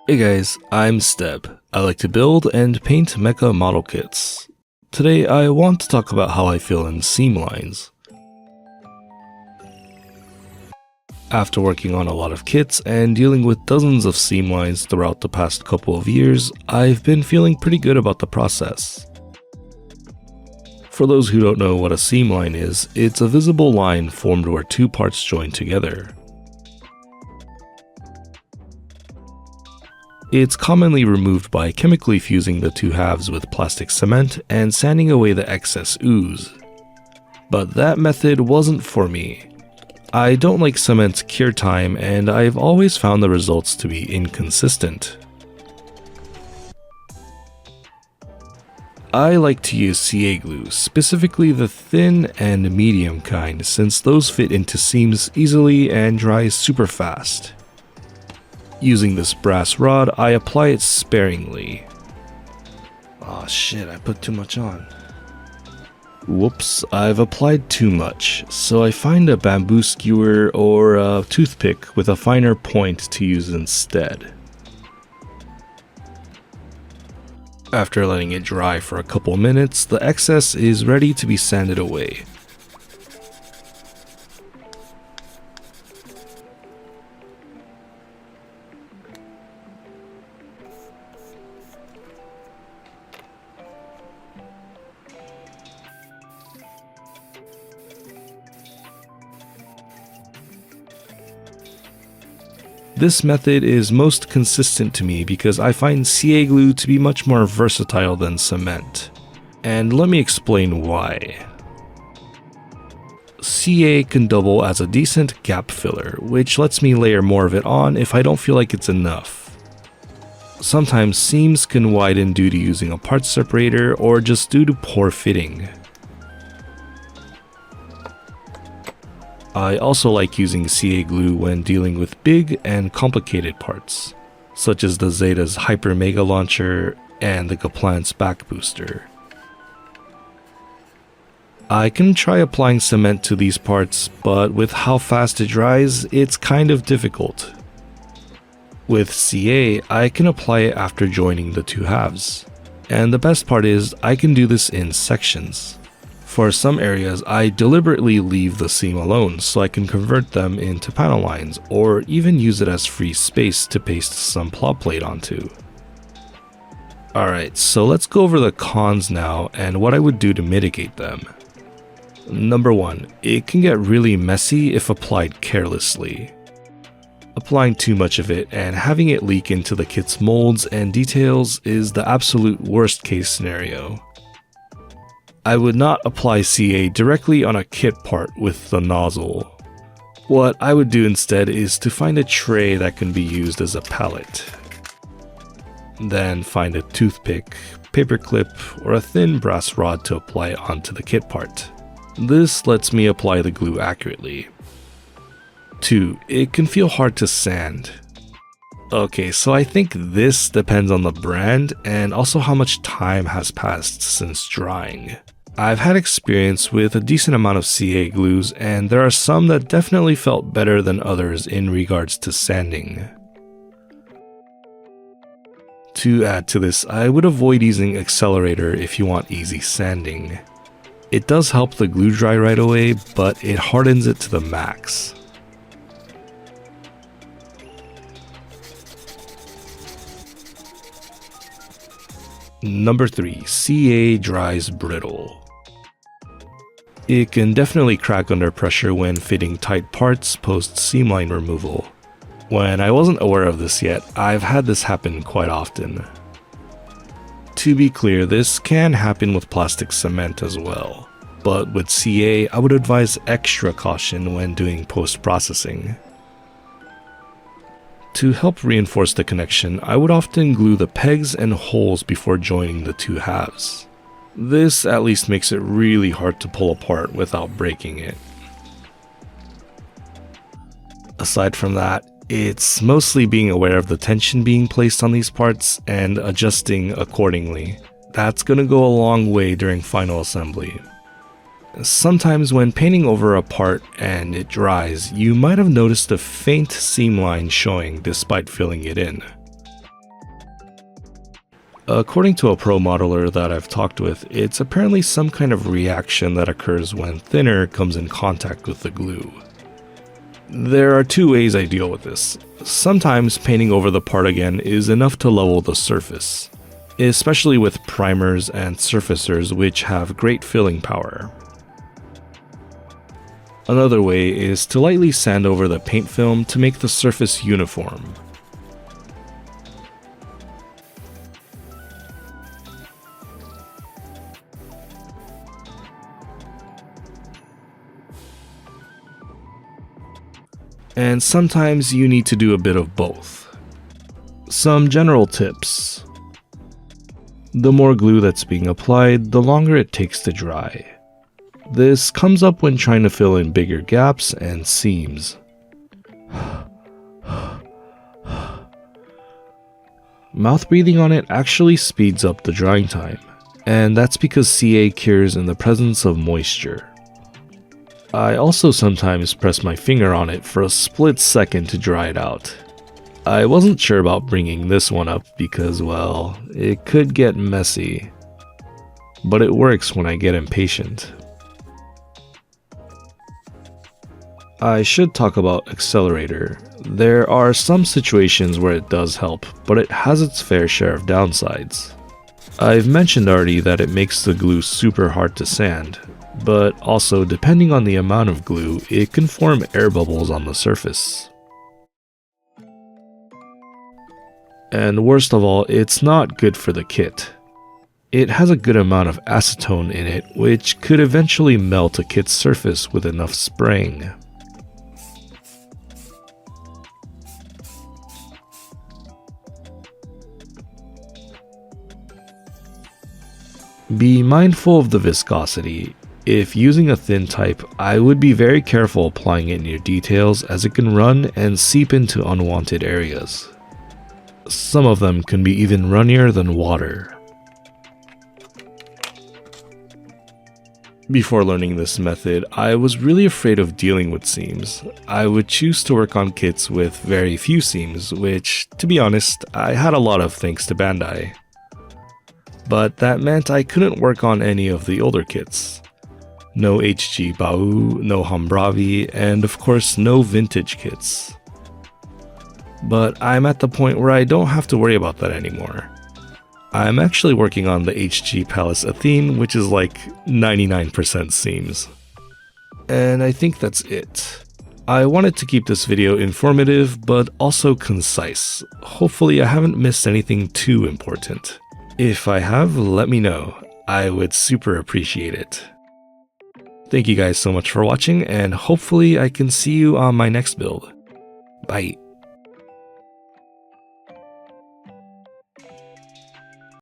Hey guys, I'm Steb. I like to build and paint mecha model kits. Today I want to talk about how I feel in Seamlines. After working on a lot of kits and dealing with dozens of Seamlines throughout the past couple of years, I've been feeling pretty good about the process. For those who don't know what a seamline is, it's a visible line formed where two parts join together. It's commonly removed by chemically fusing the two halves with plastic cement and sanding away the excess ooze. But that method wasn't for me. I don't like cement's cure time, and I've always found the results to be inconsistent. I like to use CA glue, specifically the thin and medium kind, since those fit into seams easily and dry super fast. Using this brass rod, I apply it sparingly. Oh shit, I put too much on. Whoops, I've applied too much, so I find a bamboo skewer or a toothpick with a finer point to use instead. After letting it dry for a couple minutes, the excess is ready to be sanded away. This method is most consistent to me because I find CA glue to be much more versatile than cement. And let me explain why. CA can double as a decent gap filler, which lets me layer more of it on if I don't feel like it's enough. Sometimes seams can widen due to using a part separator or just due to poor fitting. I also like using CA glue when dealing with big and complicated parts, such as the Zeta's Hyper Mega Launcher and the Gunpla'S back booster. I can try applying cement to these parts, but with how fast it dries, it's kind of difficult. With CA, I can apply it after joining the two halves, and the best part is I can do this in sections. For some areas, I deliberately leave the seam alone so I can convert them into panel lines or even use it as free space to paste some plot plate onto. Alright, so let's go over the cons now and what I would do to mitigate them. Number 1, it can get really messy if applied carelessly. Applying too much of it and having it leak into the kit's molds and details is the absolute worst case scenario. I would not apply CA directly on a kit part with the nozzle. What I would do instead is to find a tray that can be used as a palette. Then find a toothpick, paperclip, or a thin brass rod to apply it onto the kit part. This lets me apply the glue accurately. 2. It can feel hard to sand. Okay, so I think this depends on the brand and also how much time has passed since drying. I've had experience with a decent amount of CA glues, and there are some that definitely felt better than others in regards to sanding. To add to this, I would avoid using accelerator if you want easy sanding. It does help the glue dry right away, but it hardens it to the max. Number 3, CA dries brittle. It can definitely crack under pressure when fitting tight parts post seamline removal. When I wasn't aware of this yet, I've had this happen quite often. To be clear, this can happen with plastic cement as well, but with CA, I would advise extra caution when doing post-processing. To help reinforce the connection, I would often glue the pegs and holes before joining the two halves. This at least makes it really hard to pull apart without breaking it. Aside from that, it's mostly being aware of the tension being placed on these parts and adjusting accordingly. That's gonna go a long way during final assembly. Sometimes when painting over a part and it dries, you might have noticed a faint seam line showing despite filling it in. According to a pro modeler that I've talked with, it's apparently some kind of reaction that occurs when thinner comes in contact with the glue. There are two ways I deal with this. Sometimes painting over the part again is enough to level the surface, especially with primers and surfacers which have great filling power. Another way is to lightly sand over the paint film to make the surface uniform. And sometimes you need to do a bit of both. Some general tips. The more glue that's being applied, the longer it takes to dry. This comes up when trying to fill in bigger gaps and seams. Mouth breathing on it actually speeds up the drying time, and that's because CA cures in the presence of moisture. I also sometimes press my finger on it for a split second to dry it out. I wasn't sure about bringing this one up because, well, it could get messy. But it works when I get impatient. I should talk about accelerator. There are some situations where it does help, but it has its fair share of downsides. I've mentioned already that it makes the glue super hard to sand, but also depending on the amount of glue, it can form air bubbles on the surface. And worst of all, it's not good for the kit. It has a good amount of acetone in it, which could eventually melt a kit's surface with enough spraying. Be mindful of the viscosity. If using a thin type, I would be very careful applying it near details as it can run and seep into unwanted areas. Some of them can be even runnier than water. Before learning this method, I was really afraid of dealing with seams. I would choose to work on kits with very few seams, which, to be honest, I had a lot of thanks to Bandai. But that meant I couldn't work on any of the older kits. No HG Bau, no Hambravi, and of course no vintage kits. But I'm at the point where I don't have to worry about that anymore. I'm actually working on the HG Palace Athene, which is like 99% seams. And I think that's it. I wanted to keep this video informative, but also concise. Hopefully I haven't missed anything too important. If I have, let me know. I would super appreciate it. Thank you guys so much for watching, and hopefully I can see you on my next build. Bye.